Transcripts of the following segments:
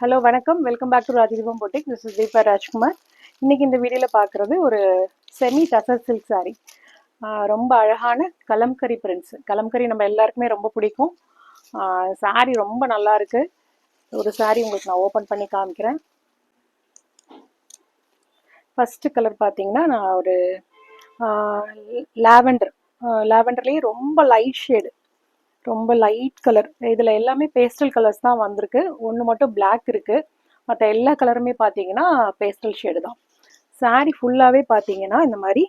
Hello வணக்கம், welcome back to Rajadeepam boutique. This is Deepa Rajkumar. இன்னைக்கு இந்த வீடியோவில் பார்க்குறது ஒரு செமி டசர் சில்க் சாரீ. ரொம்ப அழகான கலம்கரி பிரிண்ட்ஸ். கலம்கரி நம்ம எல்லாருக்குமே ரொம்ப பிடிக்கும். சாரீ ரொம்ப நல்லா இருக்கு. ஒரு சாரீ உங்களுக்கு நான் ஓப்பன் பண்ணி காமிக்கிறேன். ஃபர்ஸ்ட் கலர் பார்த்தீங்கன்னா நான் ஒரு லாவெண்டர்லேயே ரொம்ப லைட் ஷேடு, ரொம்ப லைட் கலர். இதில் எல்லாமே பேஸ்டல் கலர்ஸ் தான் வந்திருக்கு. ஒன்று மட்டும் பிளாக் இருக்குது. மற்ற எல்லா கலருமே பார்த்தீங்கன்னா பேஸ்டல் ஷேடு தான். சாரீ ஃபுல்லாகவே பார்த்தீங்கன்னா இந்த மாதிரி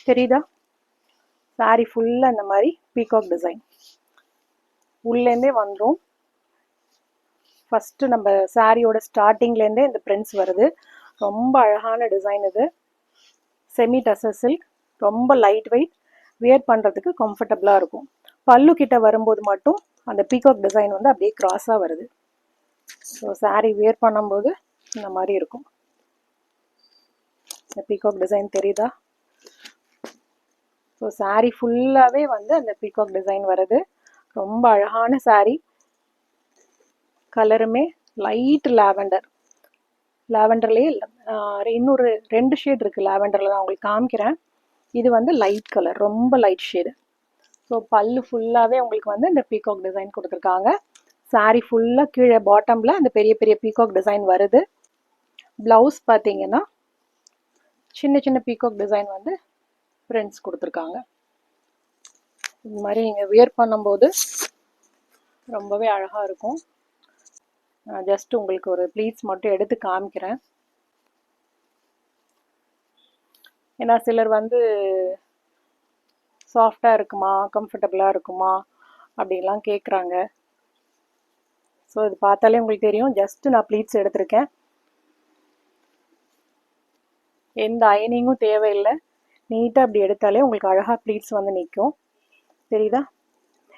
தெரியுதா? சாரீ ஃபுல்லாக இந்த மாதிரி பீகாக் டிசைன் உள்ளேருந்தே வந்துடும். ஃபஸ்ட்டு நம்ம சாரியோட ஸ்டார்டிங்லேருந்தே இந்த பிரிண்ட்ஸ் வருது. ரொம்ப அழகான டிசைன் இது. செமி டசர் சில்க், ரொம்ப லைட் வெயிட், வியர் பண்ணுறதுக்கு கம்ஃபர்டபுளாக இருக்கும். பல்லு கிட்ட வரும்போது மட்டும் அந்த பீகாக் டிசைன் வந்து அப்படியே கிராஸாக வருது. ஸோ சாரீ வியர் பண்ணும்போது இந்த மாதிரி இருக்கும். இந்த பீகாக் டிசைன் தெரியுதா? ஸோ சாரீ ஃபுல்லாகவே வந்து அந்த பீகாக் டிசைன் வருது. ரொம்ப அழகான சாரீ. கலருமே லைட் லாவெண்டர்லேயே இன்னொரு 2 ஷேட் இருக்குது லாவெண்டரில் தான் உங்களுக்கு காமிக்கிறேன். இது வந்து லைட் கலர், ரொம்ப லைட் ஷேடு. ஸோ பல்லு ஃபுல்லாகவே உங்களுக்கு வந்து இந்த பீகாக் டிசைன் கொடுத்துருக்காங்க. சாரீ ஃபுல்லாக கீழே பாட்டமில் அந்த பெரிய பெரிய பீகாக் டிசைன் வருது. ப்ளவுஸ் பார்த்தீங்கன்னா சின்ன சின்ன பீகாக் டிசைன் வந்து பிரிண்ட்ஸ் கொடுத்துருக்காங்க. இந்த மாதிரி நீங்கள் வியர் பண்ணும்போது ரொம்பவே அழகாக இருக்கும். நான் ஜஸ்ட் உங்களுக்கு ஒரு ப்ளீட்ஸ் மட்டும் எடுத்து காமிக்கிறேன். ஏன்னா சிலர் வந்து சாஃப்டாக இருக்குமா, கம்ஃபர்டபுளாக இருக்குமா அப்படின்லாம் கேட்குறாங்க. ஸோ இது பார்த்தாலே உங்களுக்கு தெரியும். ஜஸ்ட் நான் ப்ளீட்ஸ் எடுத்திருக்கேன். எந்த அயனிங்கும் தேவையில்லை. நீட்டாக அப்படி எடுத்தாலே உங்களுக்கு அழகாக ப்ளீட்ஸ் வந்து நிற்கும். தெரியுதா?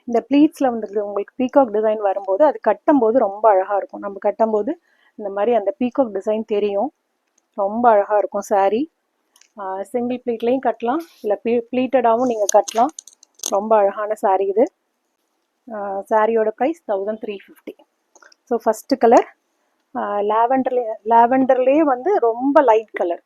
இந்த ப்ளீட்ஸில் வந்து உங்களுக்கு பீகாக் டிசைன் வரும்போது அது கட்டும்போது ரொம்ப அழகாக இருக்கும். நம்ம கட்டும்போது இந்த மாதிரி அந்த பீகாக் டிசைன் தெரியும். ரொம்ப அழகாக இருக்கும் சாரீ. சிங்கிள் ப்ளீட்லேயும் கட்டலாம், இல்லை ப்ளீட்டடாகவும் நீங்கள் கட்டலாம். ரொம்ப அழகான சாரீ இது. சாரியோட ப்ரைஸ் 1350. ஸோ ஃபஸ்ட்டு கலர் லாவெண்டர்லேயே வந்து ரொம்ப லைட் கலர்.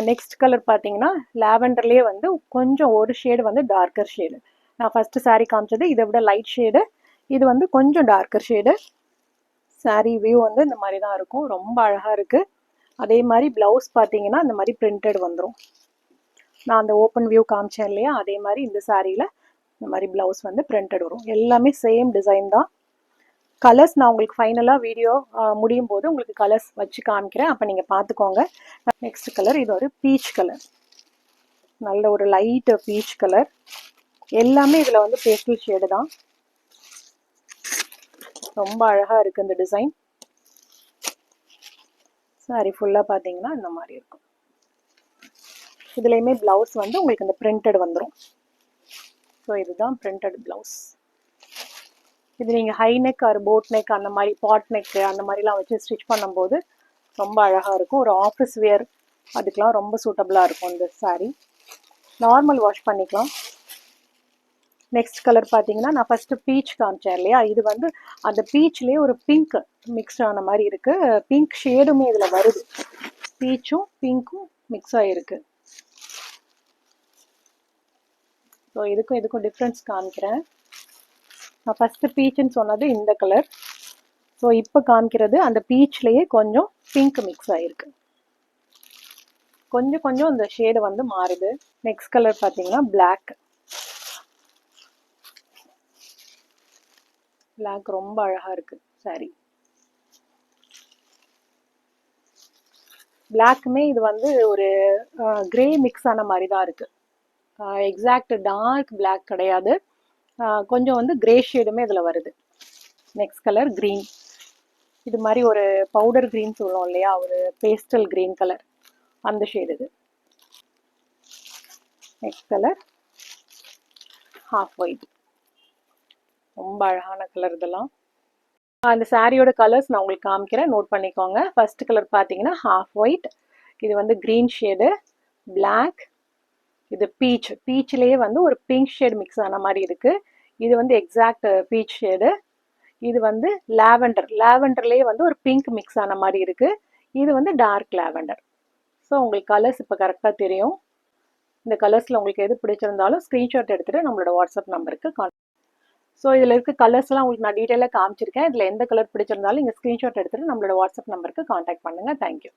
நெக்ஸ்ட் கலர் பார்த்தீங்கன்னா லாவெண்டர்லேயே வந்து கொஞ்சம் ஒரு ஷேடு வந்து டார்க்கர் ஷேடு. நான் ஃபஸ்ட்டு சாரீ காமிச்சது இதை விட லைட் ஷேடு, இது வந்து கொஞ்சம் டார்க்கர் ஷேடு. சாரீ வியூ வந்து இந்த மாதிரி தான் இருக்கும். ரொம்ப அழகாக இருக்குது. அதே மாதிரி ப்ளவுஸ் பார்த்தீங்கன்னா இந்த மாதிரி பிரிண்டட் வந்துடும். நான் அந்த ஓப்பன் வியூ காமிச்சேன் இல்லையா, அதே மாதிரி இந்த சாரியில் இந்த மாதிரி ப்ளவுஸ் வந்து பிரிண்டட் வரும். எல்லாமே சேம் டிசைன் தான். கலர்ஸ் நான் உங்களுக்கு ஃபைனலாக வீடியோ முடியும் போது உங்களுக்கு கலர்ஸ் வச்சு காமிக்கிறேன், அப்போ நீங்கள் பார்த்துக்கோங்க. நெக்ஸ்ட் கலர் இது ஒரு பீச் கலர், நல்ல ஒரு லைட் பீச் கலர். எல்லாமே இதில் வந்து பேஸ்டல் ஷேடு தான். ரொம்ப அழகாக இருக்குது இந்த டிசைன். சாரி ஃபுல்லாக பார்த்தீங்கன்னா இந்த மாதிரி இருக்கும். இதுலேயுமே ப்ளவுஸ் வந்து உங்களுக்கு இந்த பிரிண்டட் வந்துடும். ஸோ இதுதான் பிரிண்டட் ப்ளவுஸ். இது நீங்கள் high neck or boat neck அந்த மாதிரி பாட் நெக்கு அந்த மாதிரிலாம் வச்சு ஸ்டிச் பண்ணும்போது ரொம்ப அழகாக இருக்கும். ஒரு ஆஃபீஸ் வேர் அதுக்கெலாம் ரொம்ப சூட்டபுளாக இருக்கும் இந்த சாரீ. நார்மல் வாஷ் பண்ணிக்கலாம். நெக்ஸ்ட் கலர் பார்த்தீங்கன்னா நான் ஃபஸ்ட்டு பீச் காமிச்சேன் இல்லையா, இது வந்து அந்த பீச்லேயே ஒரு பிங்க் மிக்ஸ் ஆன மாதிரி இருக்குது. பிங்க் ஷேடுமே இதில் வருது. பீச்சும் பிங்க்கும் மிக்ஸ் ஆகிருக்கு. ஸோ இதுக்கும் டிஃப்ரென்ஸ் காமிக்கிறேன். நான் ஃபஸ்ட்டு பீச்சுன்னு சொன்னது இந்த கலர். ஸோ இப்போ காமிக்கிறது அந்த பீச்லேயே கொஞ்சம் பிங்க் மிக்ஸ் ஆகிருக்கு. கொஞ்சம் கொஞ்சம் இந்த ஷேடு வந்து மாறுது. நெக்ஸ்ட் கலர் பார்த்தீங்கன்னா பிளாக். பிளாக் ரொம்ப அழகாக இருக்குது சாரி. பிளாக்குமே இது வந்து ஒரு கிரே மிக்ஸ் ஆன மாதிரி தான் இருக்குது. எக்ஸாக்ட் டார்க் பிளாக் கிடையாது. கொஞ்சம் வந்து கிரே ஷேடுமே இதில் வருது. Next colour green. இது மாதிரி ஒரு பவுடர் க்ரீன் சொல்லுவோம் இல்லையா, ஒரு பேஸ்டல் க்ரீன் கலர், அந்த ஷேடு இது. Next colour half white. ரொம்ப அழகான கலர் இதெல்லாம். அந்த சாரியோட கலர்ஸ் நான் உங்களுக்கு காமிக்கிறேன், நோட் பண்ணிக்கோங்க. ஃபர்ஸ்ட் கலர் பார்த்தீங்கன்னா ஹாஃப் ஒயிட், இது வந்து க்ரீன் ஷேடு, பிளாக், இது பீச். பீச்லேயே வந்து ஒரு பிங்க் ஷேடு மிக்ஸ் ஆன மாதிரி இருக்குது. இது வந்து எக்ஸாக்ட் பீச் ஷேடு. இது வந்து லாவெண்டர், லாவெண்டர்லேயே வந்து ஒரு பிங்க் மிக்ஸ் ஆன மாதிரி இருக்குது. இது வந்து டார்க் லாவெண்டர். ஸோ உங்களுக்கு கலர்ஸ் இப்போ கரெக்டாக தெரியும். இந்த கலர்ஸில் உங்களுக்கு எது பிடிச்சிருந்தாலும் ஸ்க்ரீன்ஷாட் எடுத்துகிட்டு நம்மளோட வாட்ஸ்அப் நம்பருக்கு கான்டாக்ட். ஸோ இதில் இருக்க கலர்ஸ்லாம் உங்களுக்கு நான் டீட்டெயிலாக காமிச்சிருக்கேன். இதில் எந்த கலர் பிடிச்சிருந்தாலும் நீங்கள் ஸ்க்ரீன்ஷாட் எடுத்துகிட்டு நம்மளோட வாட்ஸ்அப் நம்பருக்கு கான்டாக்ட் பண்ணுங்கள். தேங்க்யூ.